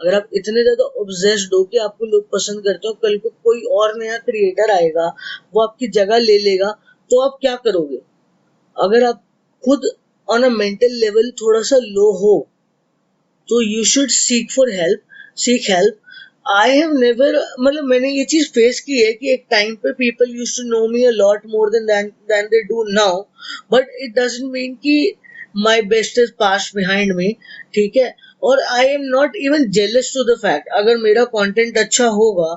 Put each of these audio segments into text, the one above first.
अगर आप इतने ज्यादा ऑब्सेस्ड हो कि आपको लोग पसंद करते हो, कल को कोई और नया क्रिएटर आएगा, वो आपकी जगह ले लेगा, तो आप क्या करोगे? अगर आप खुद ऑन अ मेंटल लेवल थोड़ा सा लो हो, तो you should seek help. I have never, मतलब मैंने ये चीज फेस की है कि एक टाइम पे people used to know me a lot more than they do now, but it doesn't mean कि my best is pass behind me, ठीक है। और I am not even jealous to the fact, अगर मेरा content अच्छा होगा,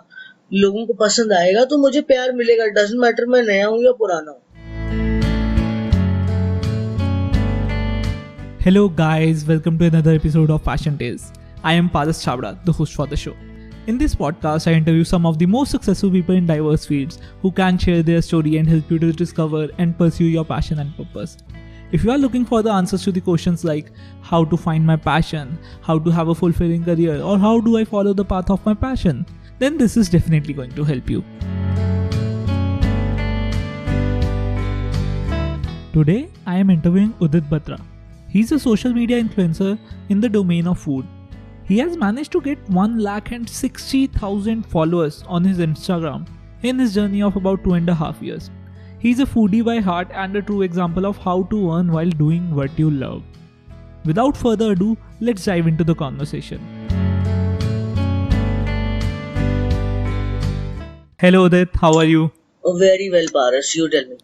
लोगों को पसंद आएगा, तो मुझे प्यार मिलेगा। डजंट मैटर मैं नया हूं या पुराना हूं। Hello, guys, welcome to another episode of Fashion Days. I am Paras Chavda, the host for the show. In this podcast, I interview some of the most successful people in diverse fields who can share their story and help you to discover and pursue your passion and purpose. If you are looking for the answers to the questions like how to find my passion, how to have a fulfilling career, or how do I follow the path of my passion, then this is definitely going to help you. Today, I am interviewing Udit Batra. He's a social media influencer in the domain of food. He has managed to get 160,000 followers on his Instagram in his journey of about 2.5 years. He's a foodie by heart and a true example of how to earn while doing what you love. Without further ado, let's dive into the conversation. Hello Udit, how are you? Oh, very well, Paras, you tell me.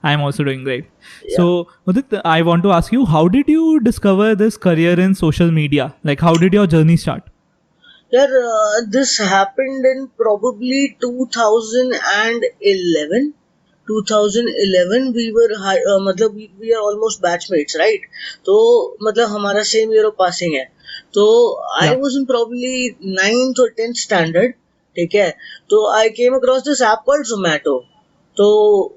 I'm also doing great. Yeah. So, Udit, I want to ask you, how did you discover this career in social media? Like, how did your journey start? Yeah, this happened in probably 2011. 2011 we were मतलब we are almost batchmates, right? तो मतलब हमारा same year of passing है. तो I was in probably 9th or 10th standard, ठीक है. तो I came across this app called Zomato. तो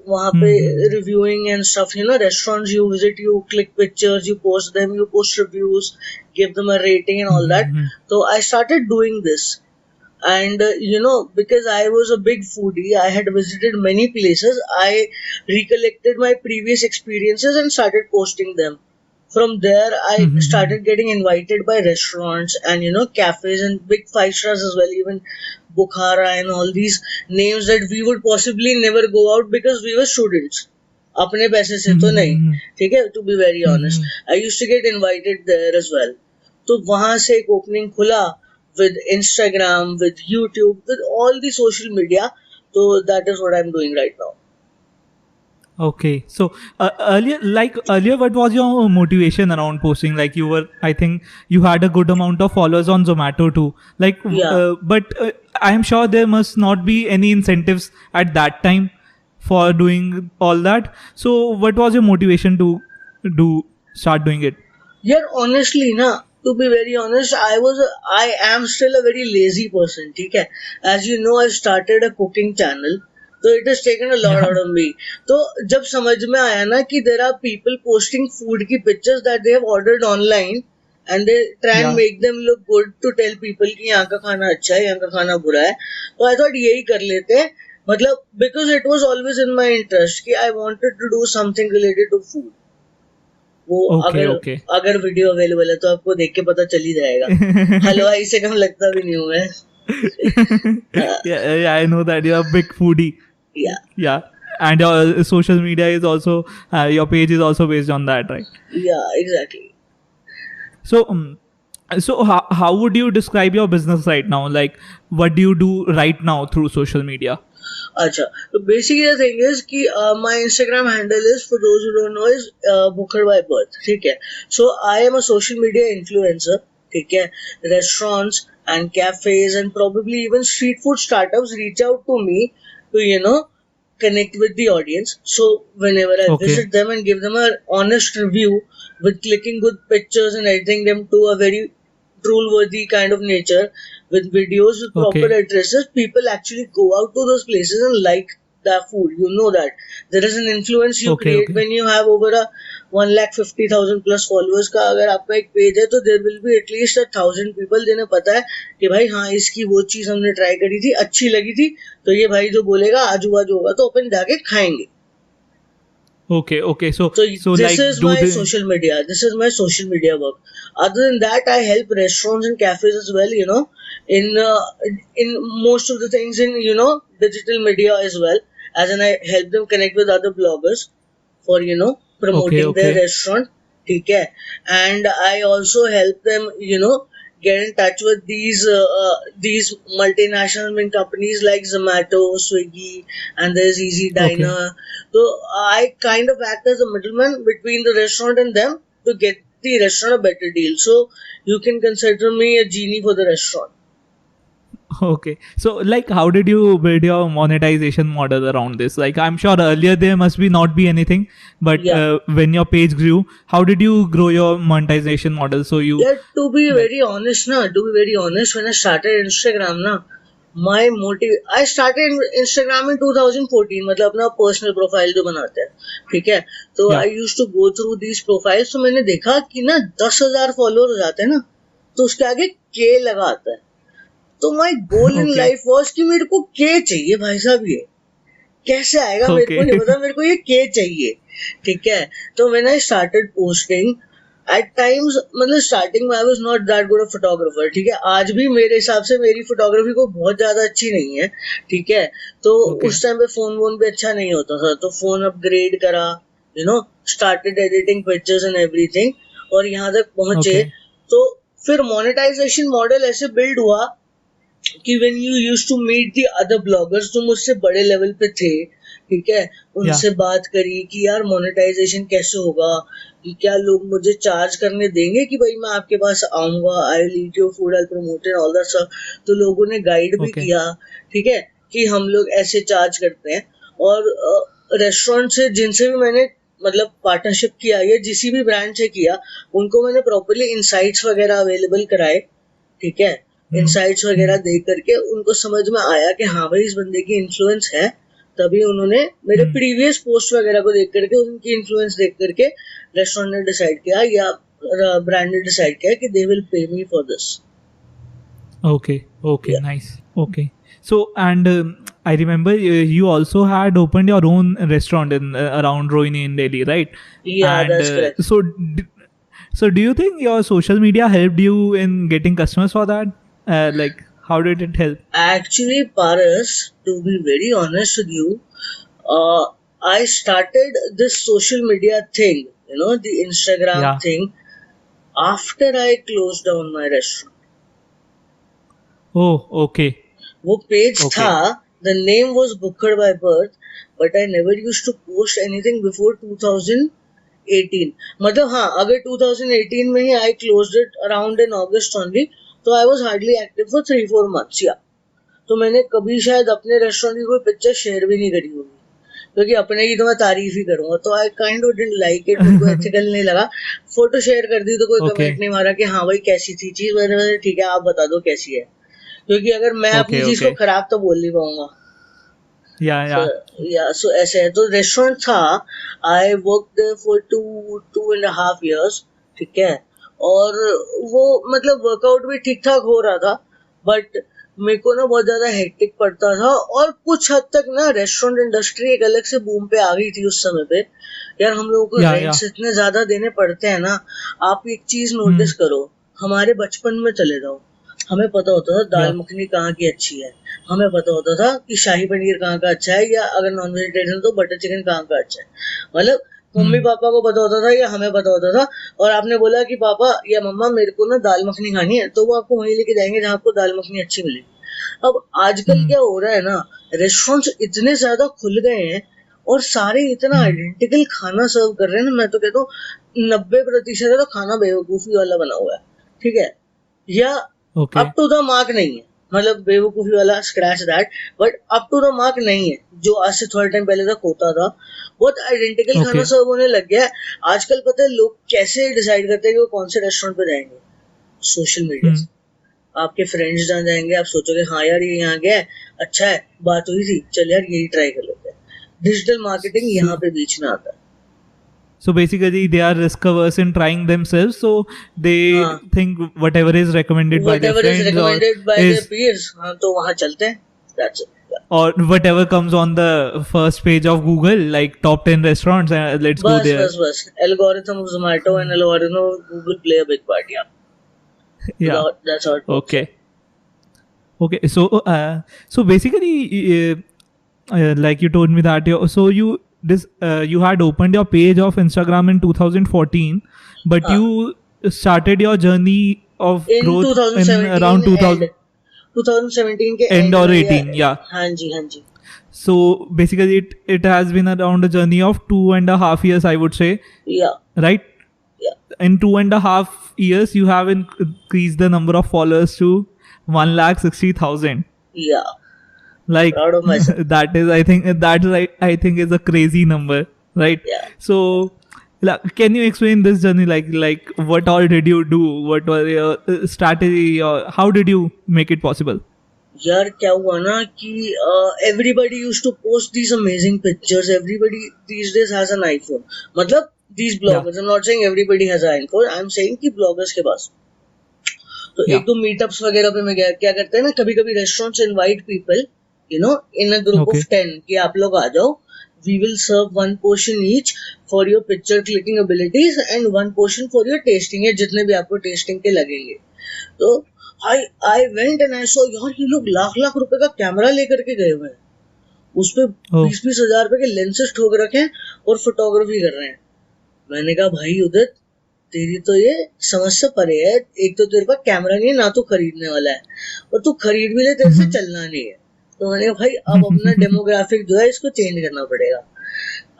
वहाँ पे reviewing and stuff, you know, restaurants you visit, you click pictures, you post them, you post reviews, give them a rating and all that. तो I started doing this, and because I was a big foodie, I had visited many places. I recollected my previous experiences and started posting them. From there I started getting invited by restaurants and cafes and big 5 stars as well, even Bukhara and all these names that we would possibly never go out because we were students. अपने पैसे से तो नहीं, ठीक है, to be very honest. I used to get invited there as well. तो वहां से एक opening खुला with Instagram, with YouTube, with all the social media. So that is what I'm doing right now. Okay, so earlier, what was your motivation around posting? Like, I think you had a good amount of followers on Zomato too. Like, but I am sure there must not be any incentives at that time for doing all that. So, what was your motivation to start doing it? Yeah, honestly, to be very honest, I am still a very lazy person, ठीक है. As you know, I started a cooking channel. So it has taken a lot out of me. तो जब समझ में आया ना कि there are people posting food की pictures that they have ordered online and they try and make them look good to tell people कि यहाँ का खाना अच्छा है, यहाँ का खाना बुरा है. तो I thought यही कर लेते हैं, मतलब because it was always in my interest कि I wanted to do something related to food. वो अगर वीडियो अवेलेबल है तो आपको देख के पता चल ही जाएगा. हलवाई से कम लगता भी नहीं हूँ मैं. Yeah, I know that you're a big foodie. Yeah, and your social media is also your page is also based on that, right? Yeah, exactly. So how would you describe your business right now? Like, what do you do right now through social media? अच्छा, तो basically the thing is कि my Instagram handle is, for those who don't know, is Bukhar by birth, ठीक है. So I am a social media influencer, ठीक है. Restaurants and cafes and probably even street food startups reach out to me to connect with the audience. So whenever I visit them and give them an honest review with clicking good pictures and editing them to a very drool-worthy kind of nature, with videos with proper addresses, people actually go out to those places and like that food. You know that there is an influence you create when you have over a 150,000 plus followers का अगर आपका एक page है, तो there will be at least 1,000 people जिन्हें पता है कि भाई हाँ, इसकी वो चीज हमने ट्राई करी थी, अच्छी लगी थी, तो ये भाई जो बोलेगा आजू बाजू होगा तो अपन जाके खाएंगे. Okay. So So this like is do my they? social media. This is my social media work. Other than that, I help restaurants and cafes as well. In most of the things in digital media as well. As in, I help them connect with other bloggers for Okay, promoting their okay, restaurant. Okay, and I also help them get in touch with these multinational companies like Zomato, Swiggy, and there's Easy okay. Diner. So I kind of act as a middleman between the restaurant and them to get the restaurant a better deal. So you can consider me a genie for the restaurant. Okay. So, like, how did you build your monetization model around this? Like, I'm sure earlier there must be not be anything, but Yeah. when your page grew, how did you grow your monetization model? So you Yeah, to be like, very honest, when I started Instagram, my motive, I started Instagram in 2014, मतलब अपना personal profile जो बनाते हैं, ठीक है, तो yeah, I use to go through these profiles, तो मैंने देखा कि 10,000 फॉलोअर हो जाते हैं ना, तो उसके आगे के लगा आता है, तो माई गोल इन okay, लाइफ वॉज कि मेरे को के चाहिए भाई साहब, ये कैसे आएगा मेरे को okay, नहीं पता, मेरे को ये के चाहिए, ठीक है, तो when I started posting at times, मतलब स्टार्टिंग में I was not that good a photographer, ठीक है, आज भी मेरे हिसाब से मेरी फोटोग्राफी को बहुत ज्यादा अच्छी नहीं है, ठीक है, तो okay, उस टाइम पे फोन वोन भी अच्छा नहीं होता था, तो फोन अपग्रेड करा, started editing pictures and everything, और यहाँ तक पहुंचे, okay, तो फिर मोनेटाइजेशन मॉडल ऐसे बिल्ड हुआ कि when you used to meet the other bloggers जो मुझसे बड़े लेवल पे थे, ठीक है, yeah, उनसे बात करी कि यार मोनेटाइजेशन कैसे होगा, कि क्या लोग मुझे चार्ज करने देंगे कि भाई मैं आपके पास आऊंगा, I will eat your food, I promote it all that stuff, तो लोगों ने गाइड भी okay, किया, ठीक है, कि हम लोग ऐसे चार्ज करते हैं, और रेस्टोरेंट से जिनसे भी मैंने मतलब पार्टनरशिप किया या जिसी भी ब्रांड से किया, उनको मैंने प्रॉपरली इनसाइट्स वगैरह अवेलेबल कराए, ठीक है, hmm, इनसाइट्स वगैरह hmm, दे करके उनको समझ में आया कि हाँ भाई इस बंदे की इन्फ्लुएंस है, तभी उन्होंने मेरे hmm. प्रीवियस पोस्ट वगैरह को देख करके, उनकी इन्फ्लुएंस देख करके रेस्टोरेंट ने डिसाइड किया या ब्रांड ने डिसाइड किया कि they will pay me for this. Okay, nice. Okay. So, and I remember you also had opened your own restaurant in around Rohini in Delhi, right? Yeah, And that's correct. so do you think your social media helped you in getting customers for that? Like, how did it help? Actually, Paras, to be very honest with you, uh, I started this social media thing, the Instagram Yeah. thing, after I closed down my restaurant. Oh, okay. वो page था, Okay. The name was booked by birth, but I never use to post anything before 2018, मतलब हाँ, अगर 2018 में ही I closed it around in August only, तो I was hardly active for 3-4 months, या तो मैंने कभी शायद अपने रेस्टोरेंट की कोई पिक्चर शेयर भी नहीं करी होगी, क्योंकि अपने की तो मैं तारीफ ही करूंगा, तो I kind of didn't like it, मेरे को एथिकल नहीं लगा, फोटो शेयर कर दी तो कोई कमेंट Okay. नहीं मारा कि हाँ भाई कैसी थी चीज, मैंने ठीक है आप बता दो कैसी है, क्योंकि अगर मैं अपनी Okay. चीज को Okay. खराब तो बोल नहीं पाऊंगा. Yeah. So, Yeah. yeah, so ऐसे है, तो रेस्टोरेंट था, आई वर्क फॉर 2.5 years, ठीक है, और वो मतलब वर्कआउट भी ठीक ठाक हो रहा था, बट मेरे को बहुत ज्यादा हेक्टिक पड़ता था, और कुछ हद तक रेस्टोरेंट इंडस्ट्री एक अलग से बूम पे आ गई थी उस समय पे, यार हम लोगों को Yeah. Yeah. रेंट्स इतने ज्यादा देने पड़ते हैं ना, आप एक चीज नोटिस Hmm. करो, हमारे बचपन में चले जाओ, हमें पता होता था दाल Yeah. मखनी कहाँ की अच्छी है, हमें पता होता था कि शाही पनीर कहाँ का अच्छा है, या अगर नॉन वेजिटेरियन तो बटर चिकन कहाँ का अच्छा है, मतलब मम्मी Hmm. पापा को पता होता था या हमें पता होता था, और आपने बोला कि पापा या मम्मा मेरे को दाल मखनी खानी है, तो वो आपको वहीं लेके जाएंगे जहाँ आपको दाल मखनी अच्छी मिलेगी. अब आजकल Hmm. क्या हो रहा है रेस्टोरेंट्स इतने ज्यादा खुल गए हैं, और सारे इतना Hmm. आइडेंटिकल खाना सर्व कर रहे हैं मैं तो कहता हूँ 90% तो खाना बेवकूफी वाला बना हुआ है, ठीक है, या up Okay. To the mark नहीं है, मतलब बेवकूफी वाला scratch that, but up to the mark नहीं है जो आज से थोड़ा टाइम पहले तक होता था, बहुत आइडेंटिकल खाना Okay. सर्व होने लग गया है. आजकल पता है लोग कैसे डिसाइड करते हैं कि वो कौन से रेस्टोरेंट पे जाएंगे, सोशल मीडिया Hmm. से. आपके फ्रेंड्स जहाँ जाएंगे आप सोचोगे हाँ यार ये यहाँ गया है, अच्छा है, बात हुई थी, चल यार यही ट्राई कर लेते हैं. डिजिटल मार्केटिंग यहाँ So, पे बीच में आता है. so basically, they are risk averse in trying themselves. So they हाँ, think whatever is recommended by their whatever is friends or recommended by their is peers, हाँ तो वहाँ चलते हैं. That's it. or whatever comes on the first page of Google, like top 10 restaurants, let's go there. बस algorithm of Zomato and algorithm of Google play a big part. Yeah. That's how it works. Okay. So basically, like you told me that you had opened your page of Instagram in 2014, but you started your journey of in growth in 2017 around 2017 के end or में 18. Yeah. हाँ जी. So basically, it has been around a journey of 2.5 years, I would say. Yeah. Right. Yeah. In 2.5 years, you have increased the number of followers to 160,000. Yeah. Like Proud of myself. that is, I think is a crazy number, right? Yeah. So, can you explain this journey? Like what all did you do? What was your strategy, or how did you make it possible? यार क्या हुआ ना कि everybody used to post these amazing pictures. Everybody these days has an iPhone. मतलब these bloggers. I'm not saying everybody has an iPhone. I'm saying कि bloggers के पास. तो एक दो मीटअप्स वगैरह पे मैं क्या करते हैं ना, कभी कभी restaurants invite people in a group of 10 कि आप लोग आ जाओ, we will serve one portion each for your picture clicking abilities and one portion for your tasting है, जितने भी आपको टेस्टिंग के लगेंगे. तो I went and I saw यार ये लोग लाख रुपए का कैमरा लेकर के गए हुए हैं, उस पे 20-20 हजार रुपए के लेंसेज ठोक रखे हैं और फोटोग्राफी कर रहे हैं. मैंने कहा भाई उदित तेरी तो ये समझ से परे है, एक तो तेरे पास कैमरा नहीं है, ना तू खरीदने वाला है, और तू खरीद भी ले तेरे से चलना नहीं है. तो मैंने कहा भाई अब अपना डेमोग्राफिक जो है इसको चेंज करना पड़ेगा,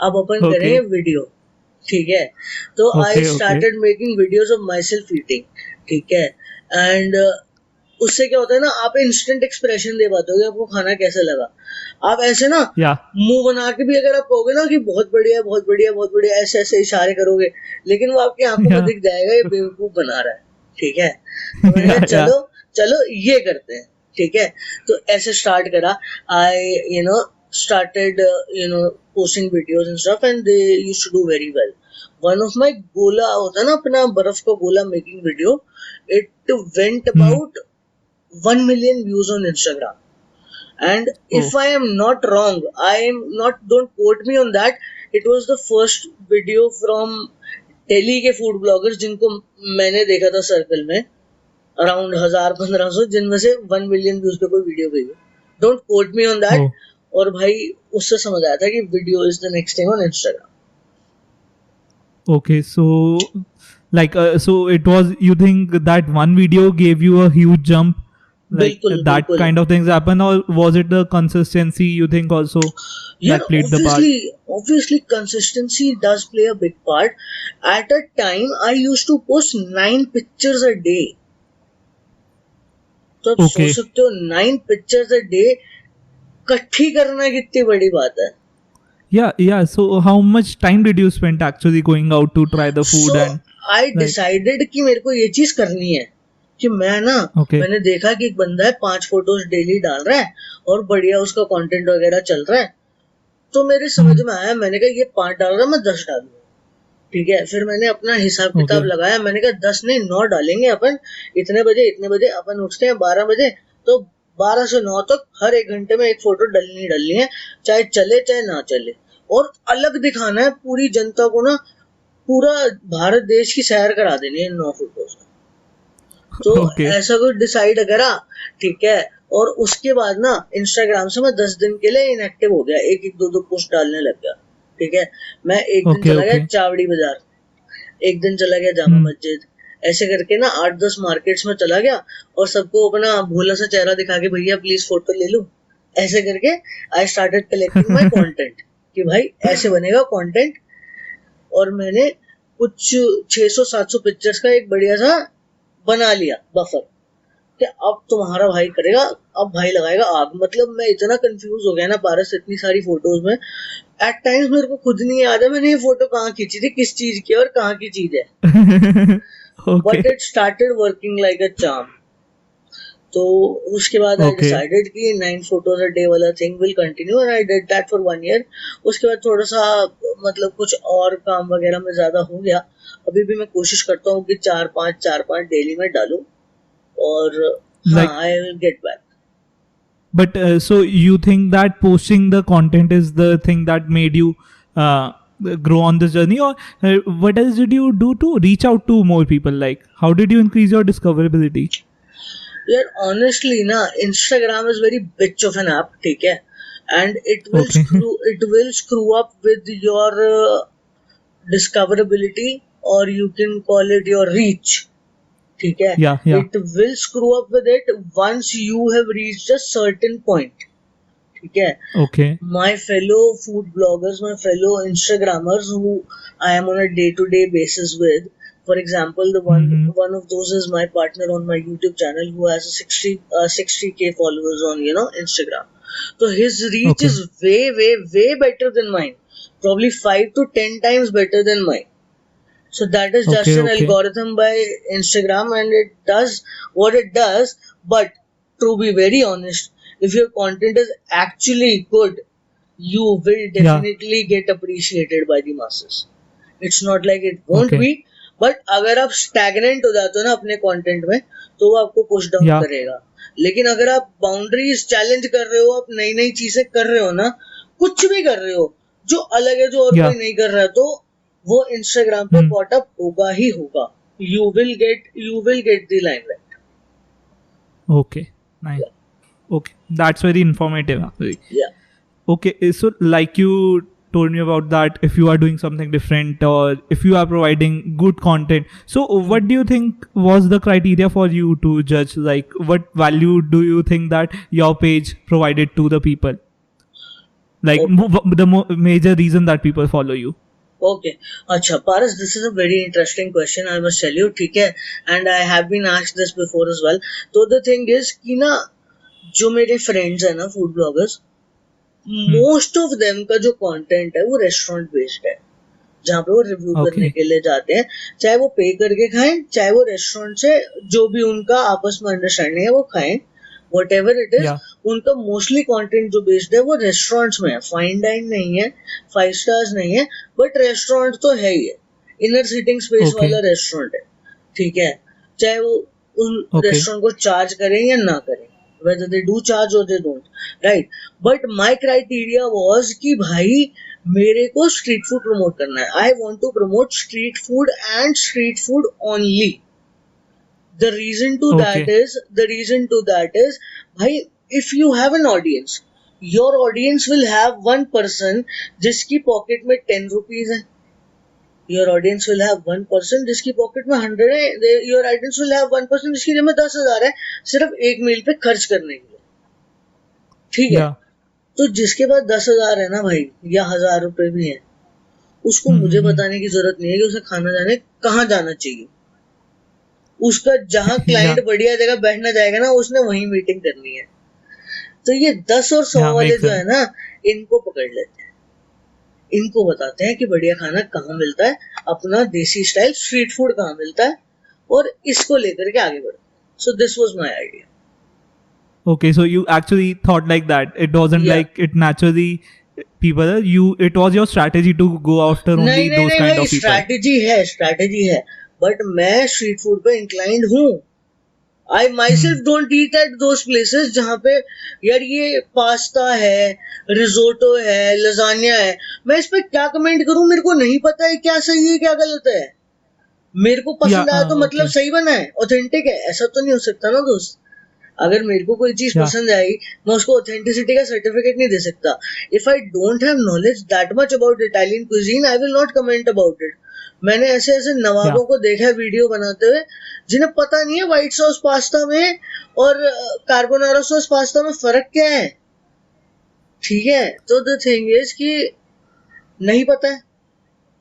अब अपन करेंगे वीडियो. ठीक है, तो I started making videos of myself eating. ठीक है, एंड उससे क्या होता है ना, आप इंस्टेंट एक्सप्रेशन दे पाते हो आपको खाना कैसे लगा. आप ऐसे ना मुंह बना के भी अगर आप कहोगे ना कि बहुत बढ़िया बहुत बढ़िया बहुत बढ़िया, ऐसे ऐसे इशारे करोगे, लेकिन वो आपकी आंखों में दिख जाएगा ये बेवकूफ बना रहा है. ठीक है, तो मैंने चलो ये करते हैं. ठीक है, तो ऐसे स्टार्ट करा. आई started posting videos and stuff and they used to do very well. One of my गोला होता है ना अपना बर्फ का गोला making video, it went about 1 million views on Instagram. And if I am not wrong, don't quote me on that, it was the first video from Delhi के food bloggers जिनको मैंने देखा था सर्कल में, अराउंड 1000-1500, जिनमें से 1 million views पे कोई वीडियो गई है. Don't quote me on that. और भाई उससे समझ आया था कि video is the next thing on Instagram. Okay, so so it was, you think that one video gave you a huge jump, like that kind of things happen, or was it the consistency you think also that played the part? Obviously consistency does play a big part. At a time I used to post 9 pictures a day. तो आप सोच सकते हो 9 pictures a day इकट्ठी करना कितनी बड़ी बात है. Yeah. So how much time did you spend actually going out to try the food? And I decided कि मेरे को ये चीज करनी है कि मैं ना मैंने देखा कि एक बंदा है 5 फोटोज डेली डाल रहा है और बढ़िया उसका कंटेंट वगैरह चल रहा है. तो मेरे समझ में आया, मैंने कहा ये 5 डाल रहा है, मैं 10 डालूंगा. ठीक है, फिर मैंने अपना हिसाब किताब लगाया. मैंने कहा 10 नहीं 9 डालेंगे अपन, इतने बजे अपन उठते हैं 12 बजे, तो 12 से 9 तक हर 1 घंटे में एक फोटो डलनी है, चाहे चले चाहे ना चले, और अलग दिखाना है पूरी जनता को ना, पूरा भारत देश की सैर करा देनी है 9 फोटो से. तो ऐसा कुछ डिसाइड करा. ठीक है, और उसके बाद ना इंस्टाग्राम से मैं 10 दिन के लिए इनएक्टिव हो गया, एक 2 पोस्ट डालने लग गया. ठीक है, मैं एक दिन चला गया चावड़ी बाजार, एक दिन चला गया जामा मस्जिद, ऐसे करके ना 8-10 मार्केट्स में चला गया और सबको अपना भोला सा चेहरा दिखा के भैया प्लीज फोटो ले लूं. ऐसे करके I started collecting my content कि भाई ऐसे बनेगा कंटेंट. और मैंने कुछ 600-700 पिक्चर्स का एक बढ़िया सा बना लिया बफर कि अब तुम्हारा भाई करेगा, अब भाई लगाएगा आग. मतलब मैं इतना कंफ्यूज हो गया ना पारस इतनी सारी फोटोज में, एट टाइम्स मेरे को खुद नहीं याद है मैंने ये फोटो कहाँ खींची थी, किस चीज की और कहाँ की चीज है. But it started working like a charm. तो उसके बाद आई डिसाइडेड कि 9 फोटोज अ डे वाला thing will continue and I did that for 1 year. उसके बाद थोड़ा सा मतलब कुछ और काम वगैरह में ज्यादा हो गया. अभी भी मैं कोशिश करता हूँ कि 4-5 डेली में डालूं, और I will get back. But so you think that posting the content is the thing that made you grow on this journey, or what else did you do to reach out to more people? Like, how did you increase your discoverability? यार honestly ना, Instagram is very bitch of an app, ठीक है, and Okay. it will screw up with your discoverability, or you can call it your reach, ठीक है. Yeah. It will screw up with it once you have reached a certain point, ठीक है. Okay. My fellow food bloggers, my fellow Instagrammers who I am on a day-to-day basis with, for example, one of those is my partner on my YouTube channel who has a 60k followers on Instagram. So his reach Okay. is way better than mine, probably 5 to 10 times better than mine. So that is just an Okay. algorithm by Instagram, and it does what it does. But to be very honest, if your content is actually good, you will definitely get appreciated by the masses. It's not like it won't Okay. be, but अगर आप stagnant हो जाते हो ना अपने content में, तो वो आपको push down Yeah. करेगा. लेकिन अगर आप boundaries challenge कर रहे हो, आप नई नई चीजें कर रहे हो ना, कुछ भी कर रहे हो जो अलग है, जो और Yeah. कोई नहीं कर रहा है, तो वो Instagram पे caught up होगा ही होगा. You will get the limelight. Okay. Nice. Okay, that's very informative actually. Yeah. Okay, so like you told me about that, if you are doing something different or if you are providing good content, so what do you think was the criteria for you to judge, like what value do you think that your page provided to the people, like Okay. major reason that people follow you? Okay. अच्छा Paras, this is a very interesting question, I must tell you, ठीक है, and I have been asked this before as well. तो the thing is कि ना, जो मेरे friends हैं ना food bloggers, most of them का जो content है वो restaurant based है, जहाँ पे वो रिव्यू करने के लिए जाते हैं, चाहे वो पे करके खाएं, चाहे वो रेस्टोरेंट से जो भी उनका आपस में अंडरस्टैंडिंग है वो खाएं, whatever it is. Yeah. उनका मोस्टली कंटेंट जो बेस्ड है वो रेस्टोरेंट्स में है, फाइन डाइन नहीं है, 5 स्टार्स नहीं है, बट रेस्टोरेंट तो है ही है, इनर सीटिंग स्पेस Okay. वाला रेस्टोरेंट है, ठीक है, चाहे वो उन Okay. रेस्टोरेंट को चार्ज करें या ना करें, whether they do charge or they don't, right? But my criteria was कि भाई मेरे को स्ट्रीट फूड प्रमोट करना है, I want to promote street food and street food only. The reason to that is, भाई, if you have an audience, your audience will have one person जिसकी pocket में 10 rupees है, your audience will have one person जिसकी pocket में 100 है, your audience will have one person जिसकी जेब में 10,000 है, सिर्फ एक मील पे खर्च करने के लिए, ठीक है. Yeah. तो जिसके पास 10,000 है ना भाई, या 1,000 रुपए भी है, उसको मुझे बताने की जरूरत नहीं है कि उसे खाना जाने कहाँ जाना चाहिए. उसका जहां क्लाइंट बढ़िया जगह बैठना जाएगा ना, उसने वहीं मीटिंग करनी है. तो ये 10 और 100 वाले जो है ना, इनको पकड़ लेते हैं, इनको बताते हैं कि बढ़िया खाना कहाँ मिलता है, अपना देसी स्टाइल स्ट्रीट फूड कहाँ मिलता है, और इसको लेकर के आगे बढ़ते हैं. So this was my idea. Okay, so you actually thought like that. It wasn't Yeah. like it naturally it was your strategy to go after only नहीं those kind भाई, of people. स्ट्रैटेजी है, but मैं street food पे inclined हूँ. I myself don't eat at those places जहाँ पे यार ये पास्ता है, रिजोटो है, लजानिया है, मैं इस पे क्या कमेंट करूँ, मेरे को नहीं पता है क्या सही है क्या गलत है. मेरे को पसंद आया तो मतलब okay. सही बना है, ऑथेंटिक है, ऐसा तो नहीं हो सकता ना दोस्त. अगर मेरे को कोई चीज पसंद आई, मैं उसको ऑथेंटिसिटी का सर्टिफिकेट नहीं दे सकता. If I don't have knowledge that much about Italian cuisine, I will not comment about it. मैंने ऐसे ऐसे नवाबों को देखा है वीडियो बनाते हुए, जिन्हें पता नहीं है व्हाइट सॉस पास्ता में और कार्बोनारा सॉस पास्ता में फर्क क्या है, ठीक है. तो द थिंग इज कि नहीं पता है,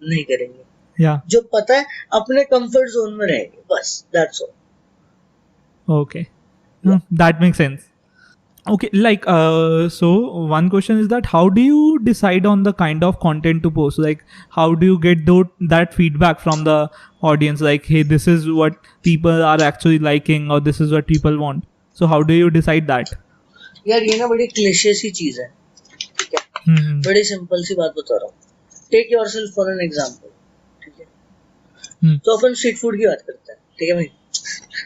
नहीं करेंगे. जो पता है अपने कंफर्ट जोन में रहेंगे, बस, that's all. Okay. That makes sense. Okay, like so one question is that how do you decide on the kind of content to post? Like how do you get that feedback from the audience, like hey, this is what people are actually liking or this is what people want? So how do you decide that? यार ये ना बड़ी cliché सी चीज है, ठीक है. बड़ी simple सी बात बता रहा हूँ. Take yourself for an example, ठीक है. तो अपन स्ट्रीट फूड की बात करते हैं, ठीक है भाई.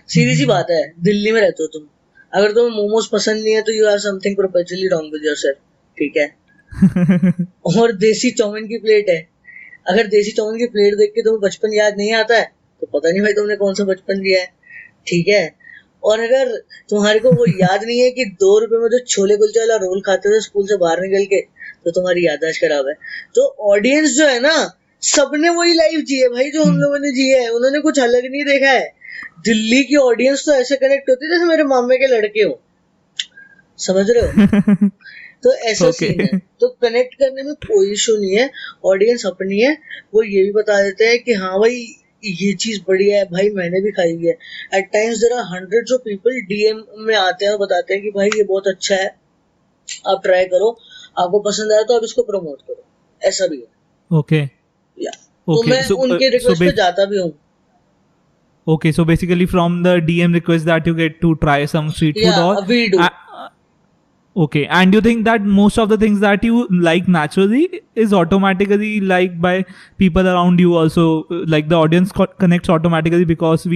सीधी सी बात है, दिल्ली में रहते हो तुम, अगर तुम्हें मोमोज पसंद नहीं है तो you have something perpetually wrong with yourself, ठीक है. और देसी चाउमीन की प्लेट है, अगर देसी चाउमीन की प्लेट देख के तुम्हें बचपन याद नहीं आता है तो पता नहीं भाई तुमने कौन सा बचपन लिया है, ठीक है. और अगर तुम्हारे को वो याद नहीं है कि 2 रुपए में जो छोले कुलचे वाला रोल खाते थे स्कूल से बाहर निकल के, तो तुम्हारी याददाश्त खराब है. तो ऑडियंस जो है ना, सबने वही लाइफ जी है भाई जो हम लोगों ने जी है, उन्होंने कुछ अलग नहीं देखा है. दिल्ली की ऑडियंस तो ऐसे कनेक्ट होती है जैसे मेरे मामे के लड़के हो, समझ रहे हो. तो ऐसा सीन है. तो कनेक्ट करने में कोई इशू नहीं है, ऑडियंस अपनी है. वो ये भी बता देते हैं कि हाँ भाई ये चीज बढ़िया है भाई, मैंने भी खाई है. At times there are hundreds of people DM में आते हैं और बताते हैं कि भाई ये बहुत अच्छा है, आप ट्राई करो, आपको पसंद आया तो आप इसको प्रमोट करो. ऐसा भी है. ओके. या तो मैं उनके रिक्वेस्ट पे जाता भी हूँ. Okay, so basically from the DM request that you get to try some street food, or we do. Okay, and you think that most of the things that you like naturally is automatically liked by people around you also, like the audience connects automatically because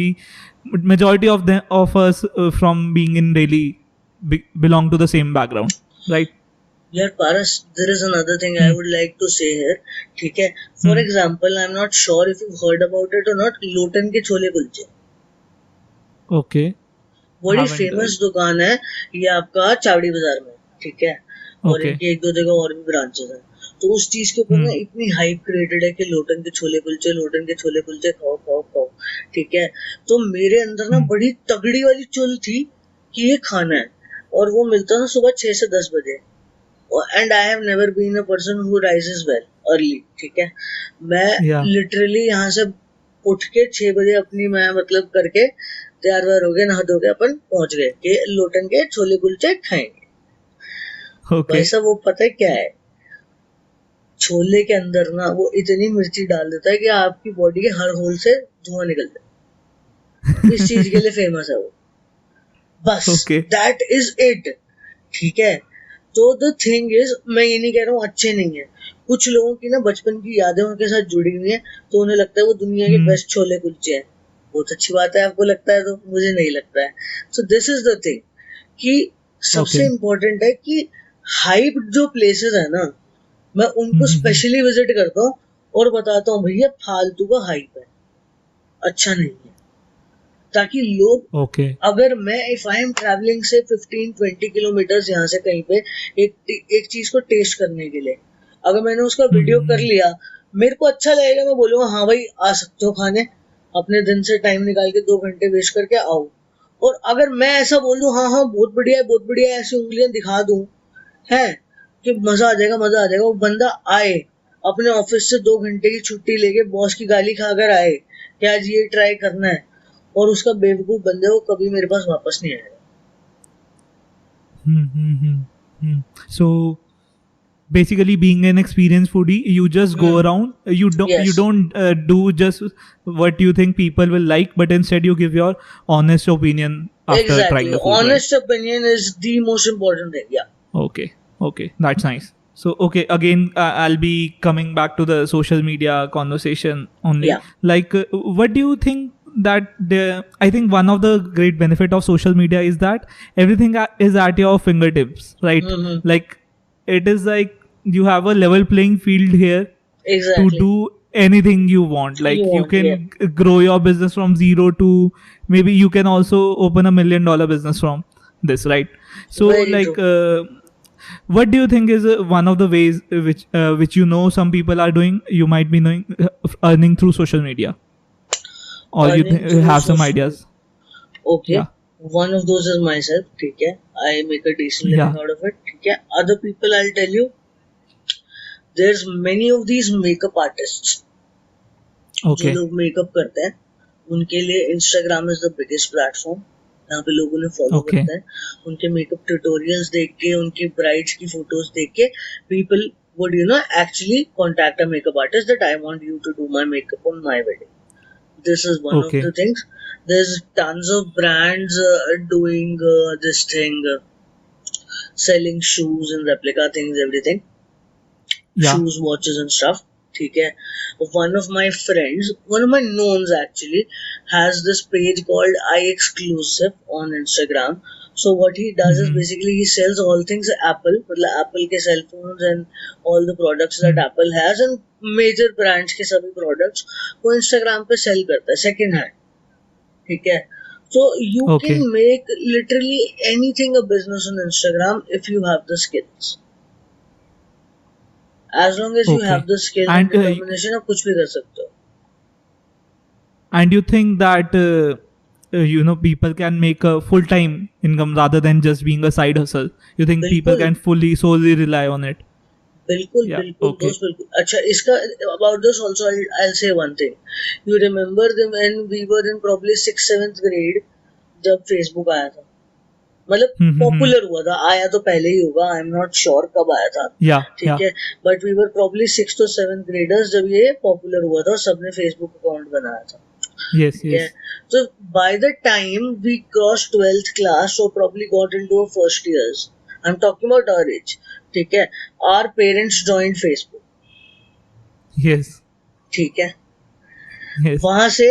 majority of us from being in Delhi belong to the same background, right? यार पारस, there is another thing I would like to say here, ठीक है. For example, I'm not sure if you've heard about it or not, Lotan के chole kulche. Okay. बड़ी famous दुकान है ये आपका चावड़ी बाजार में, ठीक है. और इनके 1-2 जगह और भी ब्रांचेस हैं. तो उस चीज के ऊपर ना इतनी हाइप क्रिएटेड है कि लोटन के छोले कुलचे खाओ खाओ खाओ, ठीक है. तो मेरे अंदर ना बड़ी तगड़ी वाली चुल थी कि ये खाना है, और वो मिलता था सुबह 6 से 10 बजे. And I have never been a person who rises well early, ठीक है. मैं लिटरली यहाँ से उठ के 6 बजे अपनी मैं मतलब करके तैयार वार हो गए, नहा धो के अपन पहुंच गए कि लोटन के छोले कुलचे खाएंगे. भाई साहब वो पता है क्या है, छोले के अंदर ना वो इतनी मिर्ची डाल देता है कि आपकी बॉडी के हर होल से धुआं निकल जाए. इस चीज के लिए फेमस है वो, बस. दैट इज इट, ठीक है. तो द थिंग इज, मैं ये नहीं कह रहा हूँ अच्छे नहीं है, कुछ लोगों की ना बचपन की यादें उनके साथ जुड़ी हुई है, तो उन्हें लगता है वो दुनिया के बेस्ट छोले कुलचे हैं. बहुत अच्छी बात है, आपको लगता है, तो मुझे नहीं लगता है. So this is the thing कि सबसे इम्पोर्टेंट है कि हाइप जो प्लेसेस है ना, मैं उनको स्पेशली विजिट करता हूँ और बताता हूँ भैया फालतू का हाइप है, अच्छा नहीं है. ताकि लोग अगर मैं इफ आई एम ट्रैवलिंग से 15-20 किलोमीटर यहाँ से कहीं पे एक चीज को टेस्ट करने के लिए, अगर मैंने उसका वीडियो कर लिया, मेरे को अच्छा लगेगा, मैं बोलूंगा हाँ भाई आ सकते हो खाने, अपने दिन से टाइम निकाल के 2 घंटे वेस्ट करके आओ. और अगर मैं ऐसा बोल दूं हाँ बहुत बढ़िया है, ऐसी उंगलियां दिखा दूं है कि मजा आ जाएगा, वो बंदा आए अपने ऑफिस से 2 घंटे की छुट्टी लेके बॉस की गाली खाकर आए कि आज ये ट्राई करना है, और उसका बेवकूफ बंदे वो कभी मेरे पास वापस नहीं आएगा. So basically being an experienced foodie, you just go around, you don't do just what you think people will like, but instead you give your honest opinion after trying the food. Honest opinion is the most important thing. Okay, that's nice. So okay, again I'll be coming back to the social media conversation only. Like what do you think that I think one of the great benefit of social media is that everything is at your fingertips, right? Like it is like you have a level playing field here to do anything you want. Like you can grow your business from zero to maybe you can also open $1 million business from this, right? So what do you think is one of the ways which you know some people are doing, you might be knowing, earning through social media? Or you have some ideas? Okay. One of those is myself, ठीक है. I make a decent living out of it, ठीक है. Other people, I'll tell you, there's many of these makeup artists. जो लोग makeup करते हैं, उनके लिए Instagram is the biggest platform. यहाँ पे लोग उन्हें फॉलो करते हैं, उनके मेकअप ट्यूटोरियल्स देख के, उनकी ब्राइड्स की फोटोज देख के, people would actually contact a makeup artist that I want you to do my makeup on my wedding. This is one of the things. There's tons of brands doing this thing, selling shoes and replica things, everything. Shoes, watches and stuff. ठीक है. One of my friends, one of my knowns actually, has this page called iExclusive on Instagram. So what he does is basically he sells all things Apple, मतलब Apple के cell phones and all the products that Apple has and major brands के सभी products वो Instagram पे sell करता है second hand, ठीक है? So you Okay. can make literally anything a business on Instagram if you have the skills. As long as you Okay. have the skills And, and determination, आप कुछ भी कर सकते हो. And you think that people can make a full-time income rather than just being a side hustle? You think people बिल्कुल. can solely rely on it? बिल्कुल Yeah, बिल्कुल okay. दोस्त बिल्कुल. अच्छा इसका about this also I'll say one thing. You remember when we were in probably 6th 7th grade जब Facebook आया था, मतलब पॉपुलर हुआ था, आया तो पहले ही होगा, आई एम नॉट श्योर कब आया था, Yeah, ठीक yeah. है, but we were probably 6th और 7th ग्रेडर्स जब ये पॉपुलर हुआ था, सबने फेसबुक अकाउंट बनाया था. Yes, ठीक yes. है, so by the time we crossed 12th class or probably got into our first years, I'm talking about our age, ठीक है, our parents joined Facebook, Yes, ठीक है, yes. वहां से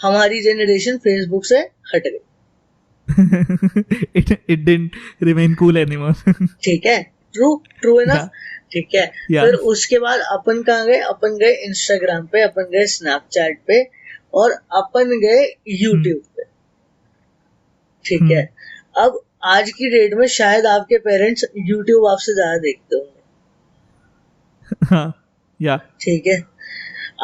हमारी जनरेशन फेसबुक से हट गई, it didn't remain cool anymore. ठीक है, ट्रू है ना, Yeah, ठीक है. yeah. फिर उसके बाद अपन कहाँ गए, अपन गए इंस्टाग्राम पे, अपन गए स्नैपचैट पे और अपन गए यूट्यूब पे, ठीक है. अब आज की डेट में शायद आपके पेरेंट्स यूट्यूब आपसे ज्यादा देखते होंगे, Yeah. ठीक है.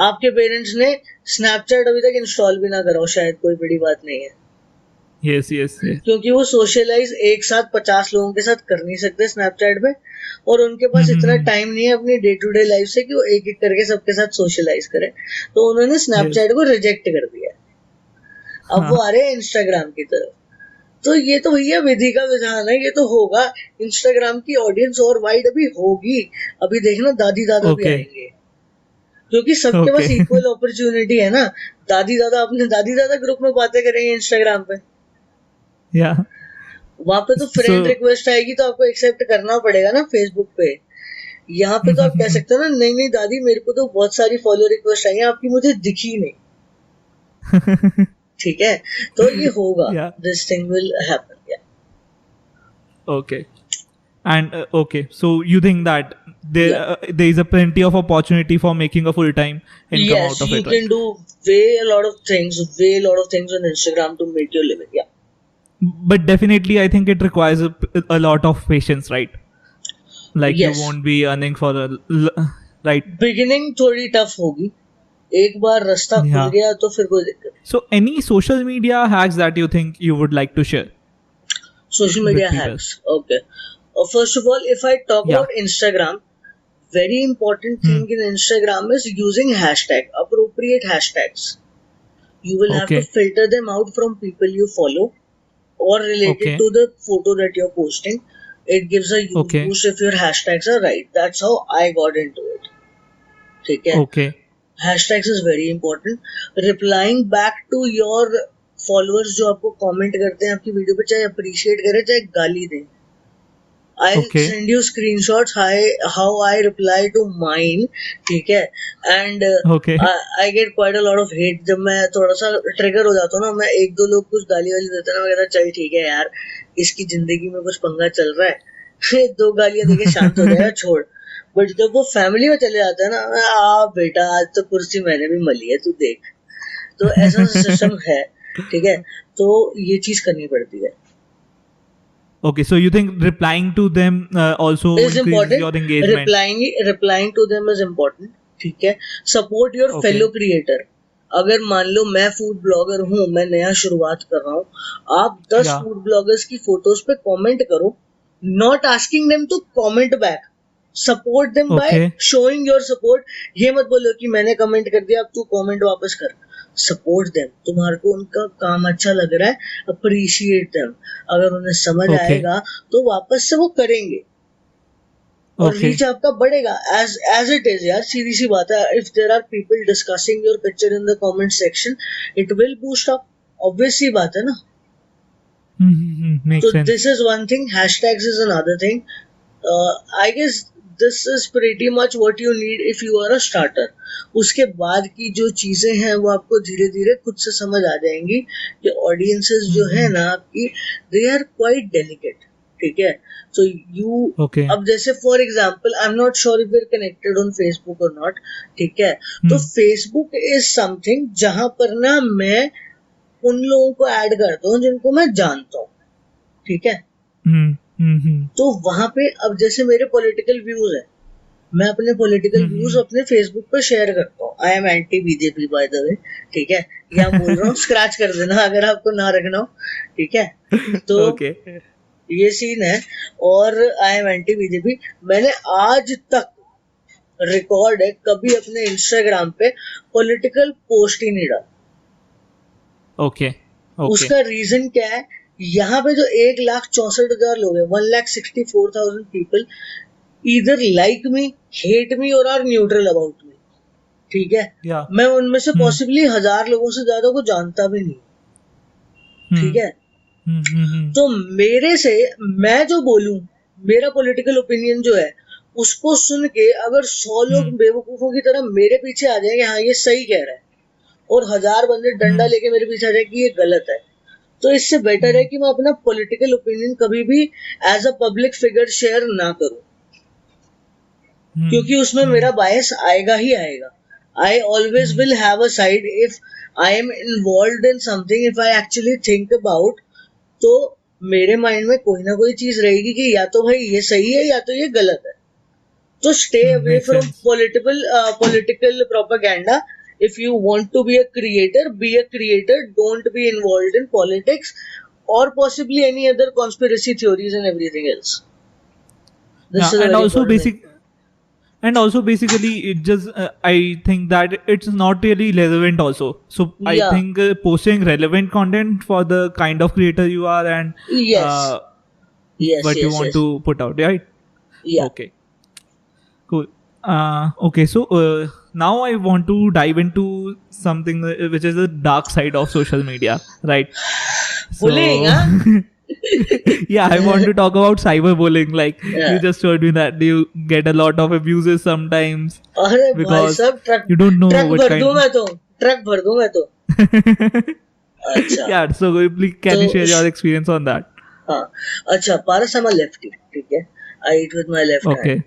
आपके पेरेंट्स ने स्नैपचैट अभी तक इंस्टॉल भी ना करा हो, शायद कोई बड़ी बात नहीं है, Yes, yes, yes. क्योंकि वो सोशलाइज एक साथ 50 लोगों के साथ कर नहीं सकते स्नैपचैट पे, और उनके पास इतना टाइम नहीं है अपनी डे टू डे लाइफ से कि वो एक एक करके सबके साथ सोशलाइज करें, तो उन्होंने स्नैपचैट को रिजेक्ट कर दिया. अब वो आ रहे हैं इंस्टाग्राम की तरफ. तो ये तो भैया विधि का विधान है, ये तो होगा. इंस्टाग्राम की ऑडियंस और वाइड अभी होगी, अभी देखना दादी दादा भी Okay. आएंगे, क्योंकि सबके पास Okay. इक्वल अपॉर्चुनिटी है ना. दादी दादा अपने दादी दादा ग्रुप में बातें करेंगे इंस्टाग्राम पे, Yeah. वहां पे तो फ्रेंड So- रिक्वेस्ट आएगी तो आपको एक्सेप्ट करना पड़ेगा ना फेसबुक पे. यहाँ पे तो आप कह सकते हो ना, नहीं नहीं दादी मेरे को तो बहुत सारी फॉलो रिक्वेस्ट आई हैं आपकी, मुझे दिखी नहीं, ठीक है. तो ये होगा, Yeah. This thing will happen. Okay. And okay, so you think that there Yeah. there is a plenty of opportunity for making a full-time income Yes, out of you it, right? can do way a lot of things on Instagram to make your living. Yeah. But definitely, I think it requires a lot of patience, right? Like Yes. you won't be earning for right. Beginning थोड़ी tough होगी, एक बार रास्ता खुल Yeah. गया तो फिर कोई दिक्कत. So, any social media hacks that you think you would like to share? Social media With people. hacks. Okay. First of all, if I talk Yeah. about Instagram, very important thing in Instagram is using appropriate hashtags. You will have Okay. to filter them out from people you follow or related Okay. to the photo that you're posting. It gives a huge Okay. boost if your hashtags are right. That's how I got into it. ठीक है. Okay. Hashtags is very important. Replying back to your followers जो आपको comment करते हैं आपकी video पे, चाहे appreciate करें चाहे गाली दें. I'll Okay. send you screenshots how I reply to mine, ठीक है. And Okay. I get quite a lot of hate. जब मैं थोड़ा सा ट्रिगर हो जाता हूँ ना, मैं एक दो लोग कुछ गाली वाली देते हैं ना, मैं कहता चल ठीक है यार, इसकी जिंदगी में कुछ पंगा चल रहा है, 2 गालियां देके शांत हो जाएगा, छोड़. बट जब वो फैमिली में चले जाते हैं ना, बेटा आज तो कुर्सी मैंने भी मली है तू देख, तो ऐसा सिस्टम है, ठीक है. तो ये चीज करनी पड़ती है. Okay. So you think replying to them also is increases important. your engagement? Replying to them is important, ठीक है. Support your Okay. fellow creator. अगर मान लो मैं फूड ब्लॉगर हूँ, मैं नया शुरुआत कर रहा हूँ, आप 10 Yeah. फूड ब्लॉगर्स की फोटोज पे कमेंट करो, not asking them to comment back. Support them by Okay. Showing your support. ये मत बोलो कि मैंने कमेंट कर दिया अब तू कमेंट वापस कर. Support them. तुम्हारे को उनका काम अच्छा लग रहा है, अप्रिशिएट देम. अगर उन्हें समझ Okay. आएगा तो वापस से वो करेंगे और Okay. रीच आपका बढ़ेगा. एज इट इज यार, सीधी सी बात है. If there are people discussing your picture in the comment section, it will boost up. Obvious सी बात है ना. Makes So sense. this is one thing. Hashtags is another thing. I guess this is pretty much what you need if you are a starter. उसके बाद की जो चीजें हैं वो आपको धीरे धीरे खुद से समझ आ जाएंगी कि ऑडियंसेस जो है ना आपकी, दे आर क्वाइट डेलिकेट. ठीक है, so you Okay. अब जैसे for example I am not sure if we are connected on Facebook और नॉट. ठीक है, तो फेसबुक इज समथिंग जहां पर ना मैं उन लोगों को ऐड करता हूँ जिनको मैं जानता हूँ. ठीक है, तो वहां पे अब जैसे मेरे पॉलिटिकल व्यूज है, मैं अपने पॉलिटिकल व्यूज अपने फेसबुक पे शेयर करता हूँ. I am anti BJP by the way. ठीक है, यहाँ बोल रहा हूँ, स्क्रैच कर देना अगर आपको ना रखना हो. ठीक है, तो Okay. ये सीन है. और आई एम एंटी बीजेपी. मैंने आज तक रिकॉर्ड है कभी अपने इंस्टाग्राम पे पॉलिटिकल पोस्ट ही नहीं डाला. Okay. Okay. उसका रीजन क्या है? यहाँ पे जो 1,64,000 लोग हैं, 1,64,000 people either like me, hate me और आर न्यूट्रल अबाउट मी. ठीक है, Yeah. मैं उनमें से पॉसिबली 1,000 लोगों से ज्यादा को जानता भी नहीं. ठीक है, तो मेरे से मैं जो बोलूं, मेरा पॉलिटिकल ओपिनियन जो है, उसको सुन के अगर 100 लोग बेवकूफों की तरह मेरे पीछे आ जाएंगे, हाँ ये सही कह रहा है, और 1,000 बंदे डंडा लेके मेरे पीछे आ जाए कि ये गलत है, तो इससे बेटर है कि मैं अपना पॉलिटिकल ओपिनियन कभी भी as a public figure share ना करूं, क्योंकि उसमें मेरा बायस आएगा ही आएगा. I always will have a side if I am involved in something. If I actually think about, तो मेरे माइंड में कोई ना कोई चीज रहेगी कि या तो भाई ये सही है या तो ये गलत है. तो stay away from political propaganda. If you want to be a creator. Don't be involved in politics or possibly any other conspiracy theories and everything else. This is and also important. basically it just I think that it's not really relevant also. So I Yeah. think posting relevant content for the kind of creator you are and Yes. Yes. what you want to put out, right? Yeah. Okay. Cool. Okay, so now I want to dive into something which is the dark side of social media, right? Bullying, huh? Yeah, I want to talk about cyberbullying. Like Yeah. you just told me that you get a lot of abuses sometimes अरे भाई because साहब, you don't know truck what भर kind. दूं मैं तो, truck भर दूं मैं तो. अच्छा. Yeah, so please can you तो share your experience on that? हाँ, अच्छा. पारस, I'm a lefty. ठीक है, I eat with my left hand. Okay.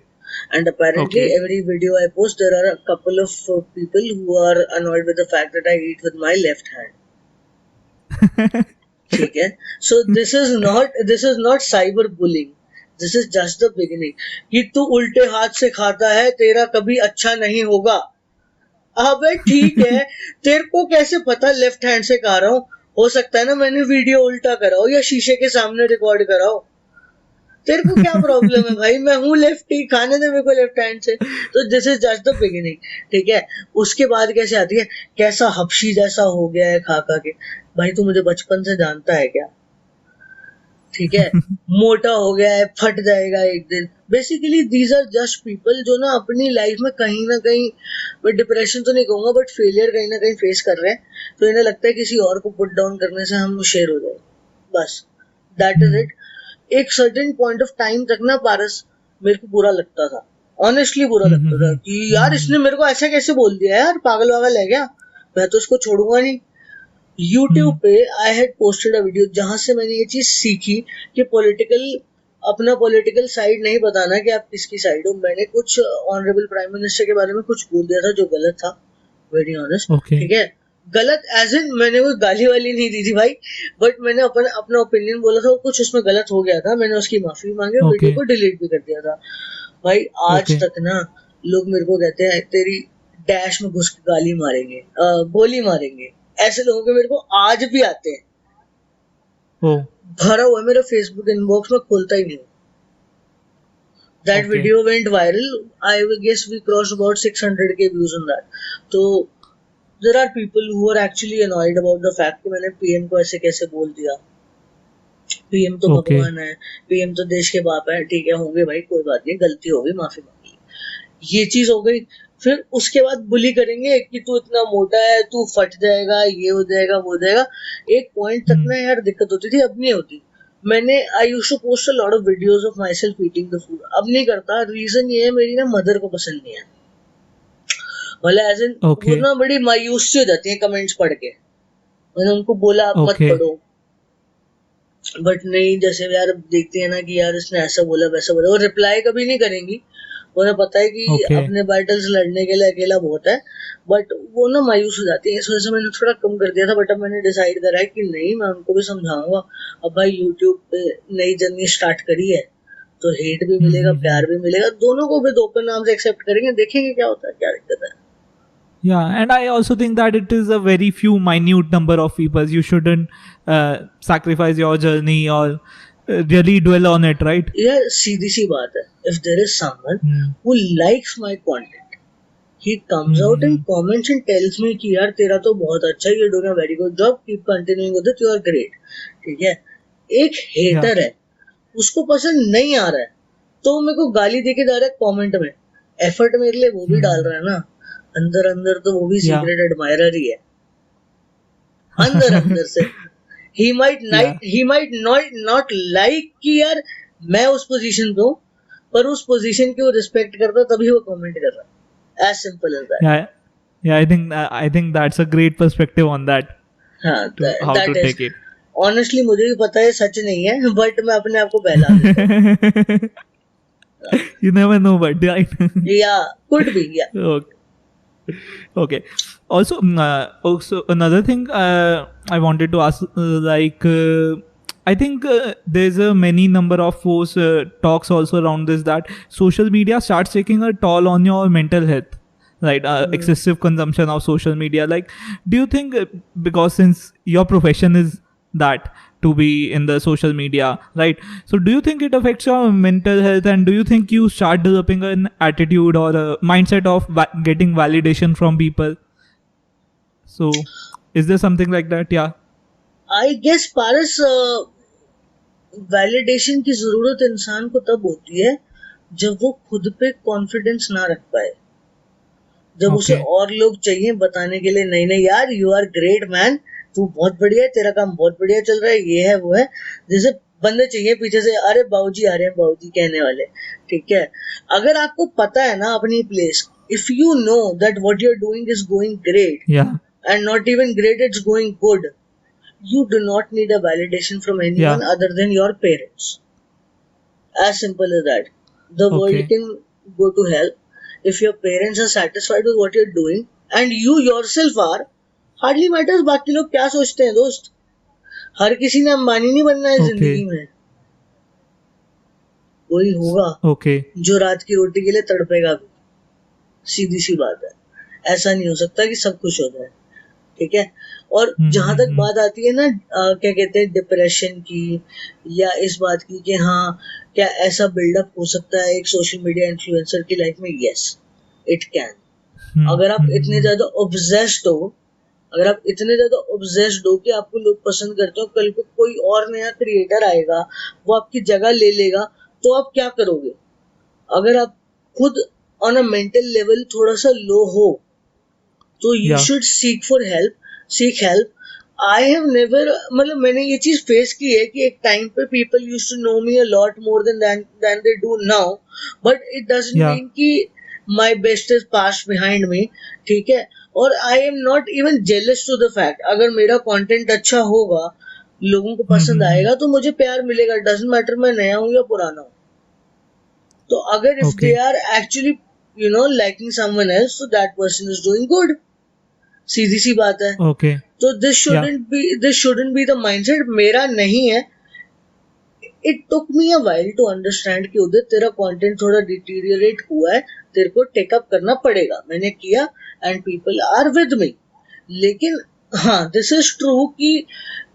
And apparently, Okay. every video I post, there are a couple of people who are annoyed with the fact that I eat with my left hand. ठीक है, so this is not cyber bullying. This is just the beginning. कि तू उल्टे हाथ से खाता है, तेरा कभी अच्छा नहीं होगा. अबे ठीक है, तेरे को कैसे पता लेफ्ट हैंड से खा रहा हूँ? हो सकता है ना मैंने वीडियो उल्टा करा हो या शीशे के सामने रिकॉर्ड करा हो. तेरे को क्या प्रॉब्लम है भाई? मैं हूँ लेफ्टी, खाने दे मेरे को लेफ्ट हैंड से. तो this is just the beginning. ठीक है, उसके बाद कैसे आती है, कैसा हबशी जैसा हो गया है खा खा के. भाई तू मुझे बचपन से जानता है क्या? ठीक है, मोटा हो गया है, फट जाएगा एक दिन. Basically these are just people जो ना अपनी लाइफ में कहीं ना कहीं, मैं डिप्रेशन तो नहीं कहूंगा बट फेलियर कहीं ना कहीं फेस कर रहे हैं, तो इन्हें लगता है किसी और को पुट डाउन करने से हम शेयर हो जाए. बस दैट इज इट. एक सर्टेन पॉइंट ऑफ टाइम तक ना पारस मेरे को बुरा लगता था, ऑनेस्टली बुरा लगता था कि यार इसने मेरे को ऐसा कैसे बोल दिया यार, पागल वागल है क्या, मैं तो इसको छोड़ूंगा नहीं. YouTube पे I had posted a video जहां से मैंने ये चीज सीखी कि अपना पॉलिटिकल साइड नहीं बताना कि आप किसकी साइड हो. मैंने कुछ ऑनरेबल प्राइम मिनिस्टर के बारे में कुछ बोल दिया था जो गलत था, वेरी ऑनेस्ट. Okay. ठीक है, गलत एज इन मैंने कोई गाली वाली नहीं दी थी भाई, बट मैंने अपना ओपिनियन बोला था, कुछ उसमें गलत हो गया था, मैंने उसकी माफी मांगी और वीडियो को डिलीट भी कर दिया था. भाई आज तक ना लोग मेरे को कहते हैं तेरी डैश में घुस के गाली मारेंगे, गोली मारेंगे. ऐसे लोगों के मेरे को आज भी आते हैं. भरा हुआ है मेरा फेसबुक इनबॉक्स में, खोलता ही नहीं. That video went viral. I guess we cross about 600K views on that. तो there are people who are actually annoyed about the fact कि मैंने पीएम को ऐसे कैसे बोल दिया. पीएम तो भगवान है, पीएम तो देश के बाप है. ठीक है, होंगे भाई, कोई बात नहीं, गलती हो गई, माफी मांग ली, ये चीज हो गई. फिर उसके बाद बुली करेंगे कि तू इतना मोटा है, तू फट जाएगा, ये हो जाएगा, वो हो जाएगा. एक पॉइंट तक ना यार दिक्कत होती थी, अब नहीं होती. मैंने I used to post a lot of videos of myself eating the food, अब नहीं करता। रीजन ये है मेरी ना मदर को पसंद नहीं है, मतलब एज इन वो Okay. ना बड़ी मायूस सी हो जाती है कमेंट्स पढ़ के। मैंने उनको बोला आप मत Okay. पढ़ो, बट नहीं, जैसे यार देखती है ना कि यार इसने ऐसा बोला वैसा बोला, वो रिप्लाई कभी नहीं करेंगी, उन्हें पता है कि Okay. अपने बैटल्स लड़ने के लिए अकेला बहुत है, बट वो ना मायूस हो जाती है। इस वजह से मैंने थोड़ा कम कर दिया था, बट अब मैंने डिसाइड करा है कि नहीं, मैं उनको भी समझाऊंगा। अब भाई यूट्यूब पे नई जर्नी स्टार्ट करी है, तो हेट भी मिलेगा, Mm-hmm. प्यार भी मिलेगा, दोनों को भी ओपन नाम से एक्सेप्ट करेंगे, देखेंगे क्या होता है, क्या दिक्कत है। Yeah, and I also think that it is a very few minute number of people. You shouldn't sacrifice your journey or really dwell on it, right? यार सीधी सी बात है, if there is someone Hmm. Who likes my content, he comes out Mm-hmm. and comments and tells me कि यार तेरा तो बहुत अच्छा है, you're doing a very good job, keep continuing with it, you are great, ठीक है। एक Yeah. हेटर है, उसको पसंद नहीं आ रहा है, तो मेरे को गाली देके जा रहा है कमेंट में, एफर्ट मेरे लिए वो भी डाल Hmm. रहा है ना, अंदर अंदर तो वो भी Yeah. सीक्रेट एडमायरर ही है, अंदर अंदर से। he Yeah. might not like कि यार मैं उस पोजीशन पे हूँ, पर उस पोजीशन की वो रिस्पेक्ट करता तभी वो कमेंट कर रहा है, as simple as that। Yeah. Yeah. I think that's a great perspective on that हाँ, to how to that is take it. Honestly मुझे भी पता है सच नहीं है, बट मैं अपने आप को बहला देता हूँ। You never know, but right? या कुड बी या Okay. Okay. Also, also another thing I wanted to ask, I think there's a many number of force talks also around this, that social media starts taking a toll on your mental health, right? Excessive consumption of social media. Like, do you think because since your profession is that to be in the social media, right? So do you think it affects your mental health, and do you think you start developing an attitude or a mindset of getting validation from people? So is there something like that? Yeah. I guess Paras, validation की जरूरत इंसान को तब होती है जब वो खुद पे कॉन्फिडेंस ना रख पाए, जब उसे Okay. और लोग चाहिए बताने के लिए, नहीं नहीं यार यू आर ग्रेट मैन, तू बहुत बढ़िया है, तेरा काम बहुत बढ़िया चल रहा है, ये है वो है, जैसे बंदे चाहिए पीछे से, अरे बाबूजी आ रहे हैं, बाबूजी कहने वाले, ठीक है। अगर आपको पता है ना अपनी place, if you know that what you are doing is going great Yeah. and not even great, it's going good, you do not need a validation from anyone Yeah. other than your parents, as simple as that. The world Okay. can go to hell if your parents are satisfied with what you're doing and you yourself are, hardly matters बाकी लोग क्या सोचते हैं दोस्त। हर किसी ने अंबानी नहीं बनना है Okay. जिंदगी में, कोई होगा Okay. जो रात की रोटी के लिए तड़पेगा भी, सीधी सी बात है। ऐसा नहीं हो सकता कि सब खुश हो जाए, ठीक है। और जहां तक बात आती है ना क्या कहते हैं डिप्रेशन की, या इस बात की कि हाँ क्या ऐसा बिल्डअप हो सकता है एक सोशल मीडिया इन्फ्लुएंसर की लाइफ में, यस इट कैन। अगर आप इतने ज्यादा ऑब्सेस्ड हो, अगर आप इतने ज्यादा ऑब्सेस्ड हो कि आपको लोग पसंद करते हो, कल को कोई और नया क्रिएटर आएगा वो आपकी जगह ले लेगा, तो आप क्या करोगे? अगर आप खुद ऑन अ मेंटल लेवल थोड़ा सा लो हो, तो you Yeah. Should seek help. I have never, मतलब मैंने ये चीज फेस की है कि एक टाइम पे people used to know me a lot more than they do now, but it doesn't Yeah. Mean कि my best is past behind me, ठीक है। और I am not even jealous to the fact, अगर मेरा content अच्छा होगा, लोगों को पसंद आएगा, तो मुझे प्यार मिलेगा, डजंट मैटर मैं नया हूं या पुराना हूं। तो अगर if they Okay. Are actually liking someone else, so that person is doing good, सीधी सी बात है। Okay. तो this shouldn't be the mindset, मेरा नहीं है। It took me a while to understand कि उधर तेरा कंटेंट थोड़ा डिटीरियरेट हुआ है, तेरे को टेकअप करना पड़ेगा। मैंने किया and people are with me. लेकिन हाँ, दिस इज ट्रू कि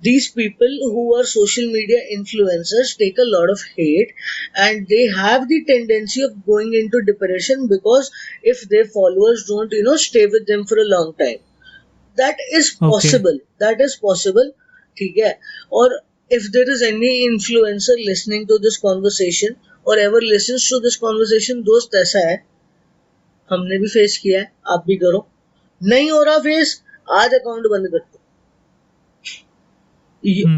these people who are social media influencers take a lot of hate and they have the tendency of going into depression because if their followers don't stay with them for a long time. That is possible. Okay. That is possible. ठीक है। और if there is any influencer listening to this conversation or ever listens to this conversation, दोस्त ऐसा है, हमने भी face किया है, आप भी करो। नहीं हो रहा फेस, आज अकाउंट बंद कर दो,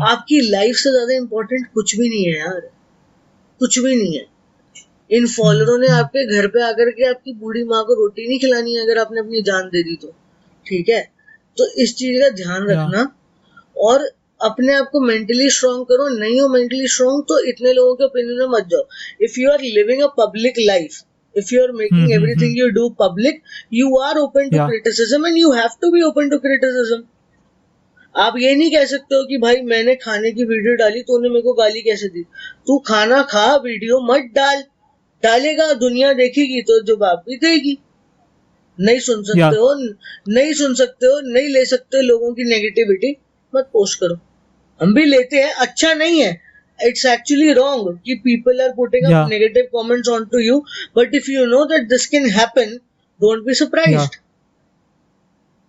आपकी लाइफ से ज्यादा इम्पोर्टेंट कुछ भी नहीं है यार, कुछ भी नहीं है। इन फॉलोअरों ने आपके घर पे आकर के आपकी बूढ़ी माँ को रोटी नहीं खिलानी है अगर आपने अपनी जान दे दी तो, ठीक है। तो इस चीज का ध्यान रखना और अपने आप को मेंटली स्ट्रांग करो। नहीं हो मेंटली स्ट्रांग तो इतने लोगों के ओपिनियन में मत जाओ। If you are living a public life, if you are making everything you do public, you are open to criticism and you have to be open to criticism. आप ये नहीं कह सकते हो कि भाई मैंने खाने की वीडियो डाली तो उन्होंने मेरे को गाली कैसे दी। तू खाना खा, वीडियो मत डाल, डालेगा दुनिया देखेगी तो जवाब भी देगी। नहीं सुन सकते हो, नहीं सुन सकते हो, नहीं ले सकते लोगों की नेगेटिविटी, मत पोस्ट करो। हम भी लेते हैं, अच्छा नहीं है, it's actually wrong कि people are putting up negative comments onto you, but if you know that this can happen, don't be surprised.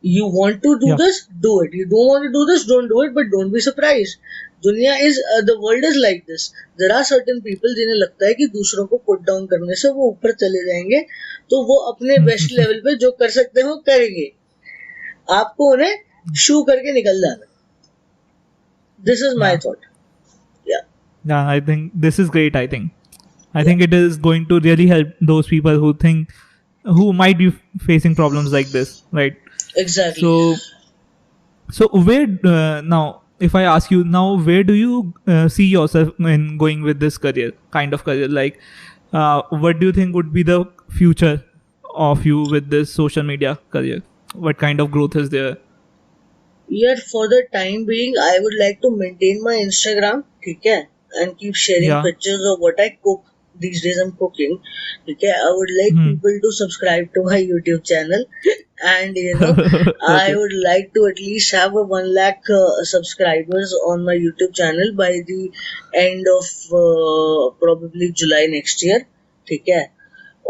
You want to do this, do it. You don't want to do this, don't do it, but don't be surprised. दुनिया is the world is like this. There are certain people जिन्हें लगता है कि दूसरों को put down करने से वो ऊपर चले जाएंगे, तो वो अपने बेस्ट लेवल पे जो कर सकते हैं वो करेंगे। आपको उन्हें शू करके निकल जाना। This is my thought. Yeah, I think this is great. I think it is going to really help those people who might be facing problems like this, right? Exactly. So where now, if I ask you now, where do you see yourself in going with this kind of career? Like, what do you think would be the future of you with this social media career? What kind of growth is there? Yeah, for the time being, I would like to maintain my Instagram, okay? And keep sharing pictures of what I cook. These days I'm cooking. Okay, I would like people to subscribe to my YouTube channel, and okay. I would like to at least have a 1 lakh subscribers on my YouTube channel by the end of probably July next year. Okay,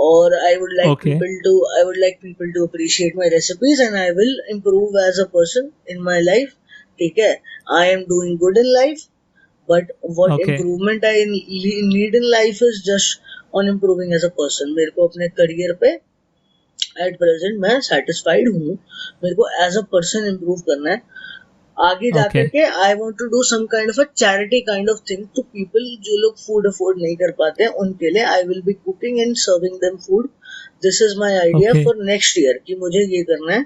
or I would like people to appreciate my recipes, and I will improve as a person in my life. Okay, I am doing good in life. But what improvement I need in life is just on improving as a person. मेरे को अपने career पे at present मैं satisfied हूँ। मेरे को as a person improve करना है। आगे जाकर के I want to do some kind of a charity kind of thing to people जो लोग food afford नहीं कर पाते हैं, उनके लिए I will be cooking and serving them food. This is my idea for next year कि मुझे ये करना है.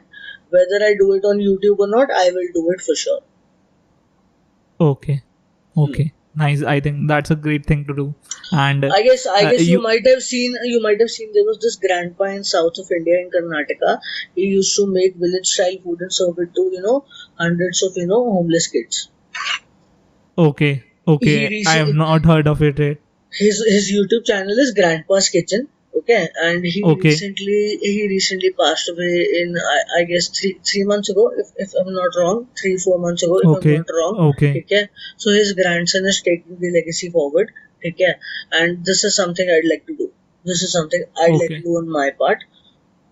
Whether I do it on YouTube or not, I will do it for sure. Okay, nice. I think that's a great thing to do. And I guess you might have seen there was this grandpa in south of India in Karnataka. He used to make village style food and serve it to hundreds of homeless kids. Okay. I have not heard of it yet. His YouTube channel is Grandpa's Kitchen. Okay, and he recently passed away in I guess 3 months ago, if I'm not wrong, 3-4 months ago, if I'm not wrong. Okay. So his grandson is taking the legacy forward. Okay, and this is something I'd like to do. This is something I'd like to do on my part.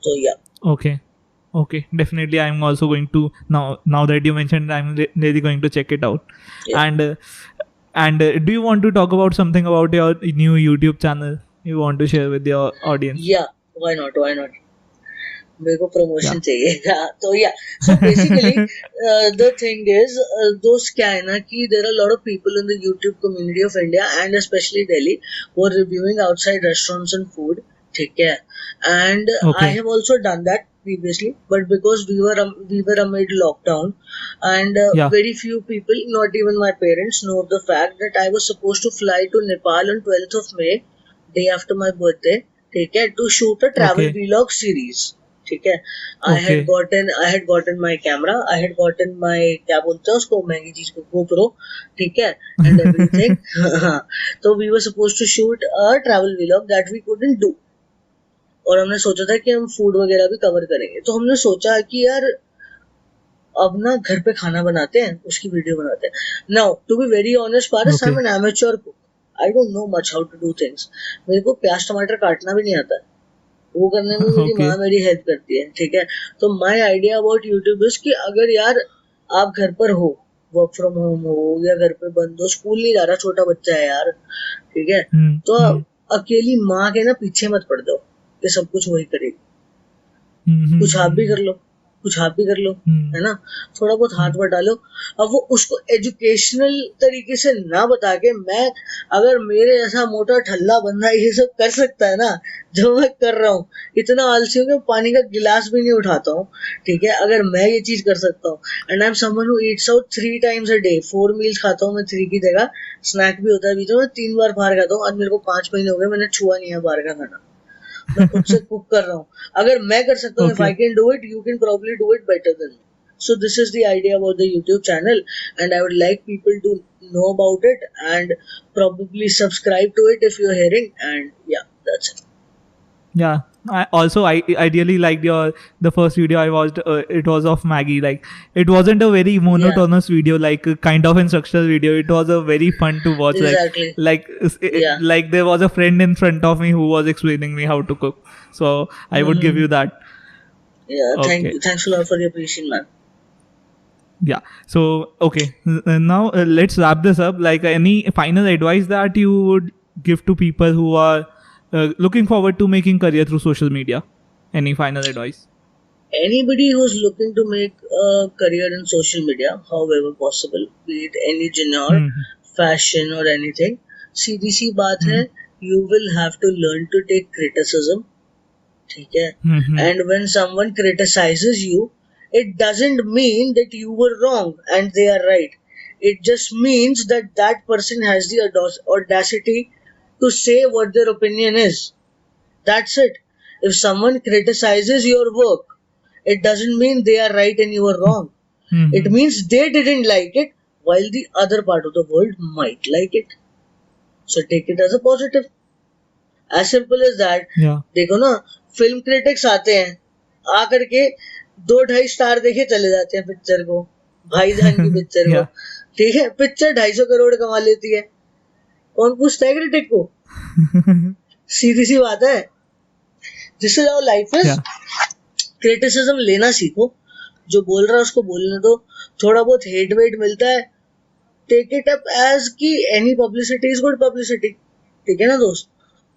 So yeah. Okay. Definitely, I'm also going to now that you mentioned, I'm really going to check it out. Yeah. And do you want to talk about something about your new YouTube channel you want to share with your audience? Yeah, why not? मेरे को promotion चाहिए। तो so basically the thing is those क्या है ना कि there are a lot of people in the YouTube community of India and especially Delhi who are reviewing outside restaurants and food, ठीक है, and I have also done that previously, but because we were amid lockdown and very few people, not even my parents, know the fact that I was supposed to fly to Nepal on 12th of May, day after my birthday, ठीक है, to shoot a travel vlog series. ठीक है, I had gotten my camera, I had gotten my क्या बोलते हैं उसको महंगी चीज को GoPro, ठीक है, and everything. तो we were supposed to shoot a travel vlog that we couldn't do. और हमने सोचा था कि हम फूड वगैरह भी कवर करेंगे। तो हमने सोचा कि यार अब ना घर पे खाना बनाते हैं, उसकी वीडियो बनाते हैं। Now to be very honest, Paras, I'm an amateur cook. I don't know much how to do things. मेरे को प्याज टमाटर काटना भी नहीं आता, वो करने में मेरी माँ मेरी हेल्प करती है, ठीक है। तो my idea about YouTube is कि अगर यार आप घर पर हो, वर्क फ्रॉम होम हो या घर पे बंद हो, स्कूल नहीं जा रहा, छोटा बच्चा है यार, ठीक है, तो अकेली माँ के ना पीछे मत पड़ जाओ कि सब कुछ वही करेगी। कुछ आप भी कर लो, कुछ आप भी कर लो, है ना, थोड़ा बहुत हाथ बटा लो। अब वो उसको एजुकेशनल तरीके से ना बता के, मैं अगर मेरे ऐसा मोटा ठल्ला बंदा ये सब कर सकता है ना जो मैं कर रहा हूँ, इतना आलसी हूँ कि पानी का गिलास भी नहीं उठाता हूँ, ठीक है, अगर मैं ये चीज कर सकता हूँ, and I am someone who Yeats out 3 times a day, 4 meals खाता हूँ मैं, 3 की जगह स्नैक भी होता है बीच में, मैं 3 बार बाहर खाता हूँ। आज मेरे को 5 महीने हो गए मैंने छुआ नहीं है बाहर का खाना, मैं खुद से कुक कर रहा हूँ। अगर मैं कर सकता हूँ, if I can do it, you can probably do it better than me. So this is the idea about the YouTube channel, and I would like people to know about it and probably subscribe to it if you're hearing, and yeah, that's it. Yeah. I really liked the first video I watched. It was of Maggie. Like, it wasn't a very monotonous video, like kind of instructional video. It was a very fun to watch. Exactly. Yeah. Like there was a friend in front of me who was explaining me how to cook. So I would give you that. Yeah. Okay. Thanks a lot for the appreciation, man. Yeah. So okay. Now let's wrap this up. Like, any final advice that you would give to people who are looking forward to making career through social media? Any final advice? Anybody who's looking to make a career in social media, however possible, be it any genre, fashion or anything, सीधी सी बात है, you will have to learn to take criticism, ठीक है, and when someone criticizes you, it doesn't mean that you were wrong and they are right. It just means that that person has the audacity to say what their opinion is. That's it. If someone criticizes your work, it doesn't mean they are right and you are wrong. It means they didn't like it while the other part of the world might like it. So take it as a positive. As simple as that. Yeah. देखो ना, film critics आते हैं, आकर के 2-2.5 star देके चले जाते हैं पिक्चर को, भाईजान की पिक्चर को, ठीक है, पिक्चर 250 करोड़ कमा लेती है, कौन पूछता है क्रिटिक को? सीधी सी बात है। This is our life is, criticism लेना सीखो, जो बोल रहा है उसको बोलने दो, थोड़ा बहुत हेट वेट मिलता है, टेक इट अप एज की any publicity is good publicity, ठीक है ना दोस्त,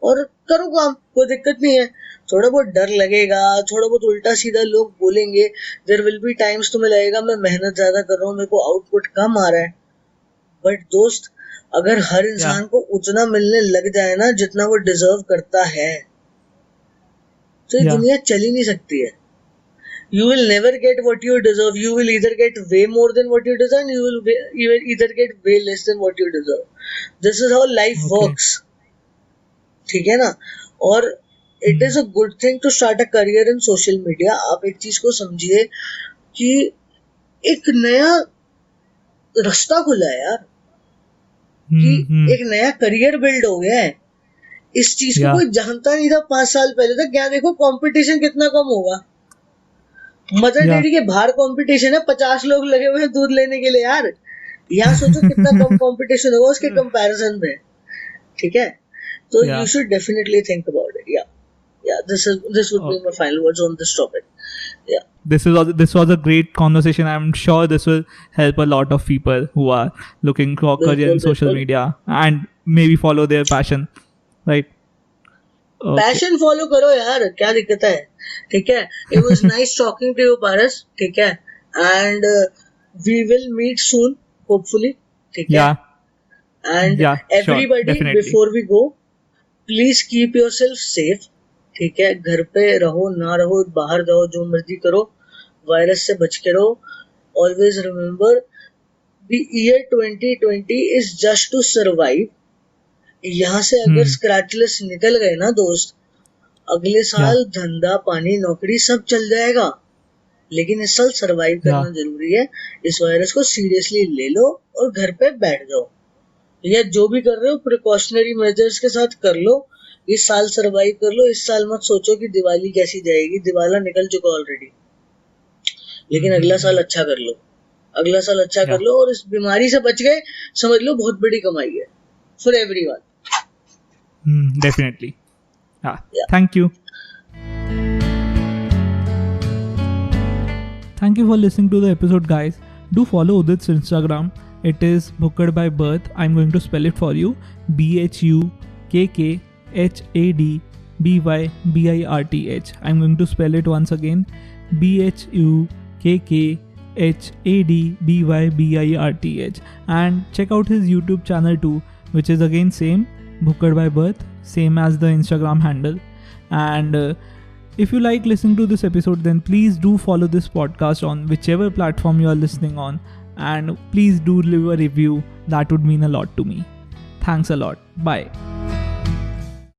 और करो काम, कोई दिक्कत नहीं है। थोड़ा बहुत डर लगेगा, थोड़ा बहुत उल्टा सीधा लोग बोलेंगे, देयर विल बी टाइम्स तुम्हें लगेगा मैं मेहनत ज्यादा कर रहा हूँ, मेरे को आउटपुट कम आ रहा है, बट दोस्त अगर हर इंसान को उतना मिलने लग जाए ना जितना वो डिजर्व करता है, तो ये दुनिया चल ही नहीं सकती है। You will never get what you deserve. You will either get way more than what you deserve, and you will either get way less than what you deserve. This is how life works. ठीक है ना? और it is a good thing to start a career in social media. आप एक चीज को समझिए कि एक नया रास्ता खुला है यार, कि एक नया करियर बिल्ड हो गया है। इस चीज को कोई जानता नहीं था 5 साल पहले तक। क्या देखो कंपटीशन कितना कम होगा, मदर डेयरी के बाहर कंपटीशन है, 50 लोग लगे हुए हैं दूध लेने के लिए यार। यहाँ सोचो कितना कम कंपटीशन होगा उसके कंपैरिजन में, ठीक है? तो you should definitely think about it. Yeah, this would be my final words on this topic. Yeah. This was a great conversation. I'm sure this will help a lot of people who are looking for career in social media and maybe follow their passion, right? Passion follow करो यार, क्या दिक्कत है, ठीक है? It was nice talking to you, Paras, ठीक है? And we will meet soon, hopefully, ठीक है? And everybody, sure, before we go, please keep yourself safe, ठीक है? घर पे रहो ना रहो, बाहर जाओ, जो मर्जी करो, वायरस से बच के रहो। Always remember, the year 2020 is just to survive. यहाँ से अगर स्क्रैचलेस निकल गए ना दोस्त, अगले साल धंधा पानी नौकरी सब चल जाएगा, लेकिन इस साल सरवाइव करना जरूरी है। इस वायरस को सीरियसली ले लो और घर पे बैठ जाओ, या जो भी कर रहे हो प्रिकॉशनरी मेजर्स के साथ कर लो। इस साल सरवाइव कर लो। इस साल मत सोचो कि दिवाली कैसी जाएगी, दिवाला निकल चुका ऑलरेडी, लेकिन अगला साल अच्छा कर लो, अगला साल अच्छा कर लो, और इस बीमारी से बच गए, समझ लो बहुत बड़ी कमाई है for everyone. Definitely. Thank you. Thank you for listening to the episode, guys. Do follow Udit's Instagram. It is Bhukkad by Birth. I'm going to spell it for you. BHUKKHADBYBIRTH. I'm going to spell it once again. BHUKKHADBYBIRTH, and check out his YouTube channel too, which is again same, Bhukkad by Birth, same as the Instagram handle. And if you like listening to this episode, then please do follow this podcast on whichever platform you are listening on, and please do leave a review. That would mean a lot to me. Thanks a lot. Bye.